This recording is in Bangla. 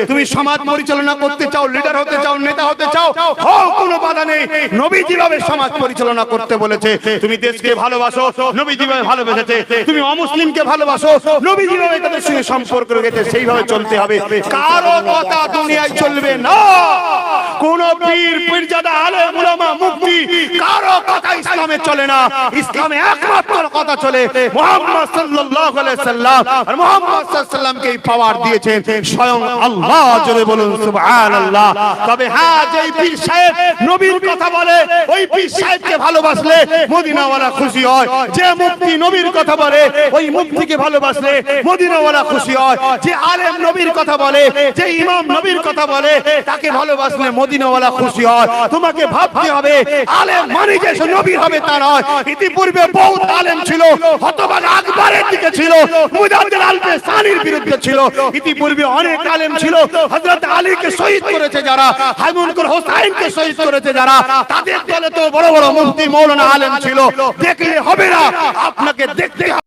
তুমি সমাজ পরিচালনা করতে চাও, লিডার হতে চাও, নেতা হতে চাও, হও, কোনো বাধা নেই। নবী যেভাবে সমাজ পরিচালনা করতে বলেছে, তুমি দেশকে ভালোবাসো, নবী যেভাবে ভালোবেসেছে, তুমি অমুসলিমকে ভালোবাসো, নবী যেভাবে তাদের সঙ্গে সম্পর্ক রেখেছে সেইভাবে চলতে হবে। কারো কথা দুনিয়ায় চলবে না। কোন পীর, পীরজাদা, আলেম, উলামা, মুফতি কারো কথা ইসলামে চলে না। ইসলামে একমাত্র কথা চলে মুহাম্মদ সাল্লাল্লাহু আলাইহি সাল্লাম। আর মুহাম্মদ সাল্লাল্লাহু আলাইহি সাল্লামকে এই পাওয়ার দিয়েছেন স্বয়ং আল্লাহ। জোরে বলুন সুবহানাল্লাহ। তবে হ্যাঁ, যেই পীর সাহেব নবীর কথা বলে, ওই পীর সাহেবকে ভালোবাসলে মদিনাওয়ালা খুশি হয়। যে মুফতি নবীর কথা বলে, ওই মুফতিকে ভালোবাসলে মদিনাওয়ালা খুশি হয়। যে আলেম নবীর কথা বলে, যে ইমাম নবীর কথা বলে, তাকে ভালোবাসলে মদিনাওয়ালা খুশি হয়। তোমাকে ভাবতে হবে আলেম মানে যে সে নবীর হবে তা নয়। ইতিপূর্বে বহুত আলেম ছিল, হতবাগ আকবরের দিকে ছিল, মুজাদ্দিদ আলবে সানির বিরুদ্ধে ছিল। ইতিপূর্বে অনেক আলেম ছিল, হযরত আলীকে শহীদ করেছে যারা, হাইমুনকুর হোসেনকে শহীদ করেছে যারা, তাদের দলে তো বড় বড় মুফতি মৌলানা আলেম ছিল। দেখলে হবে না, আপনাকে দেখতে হবে।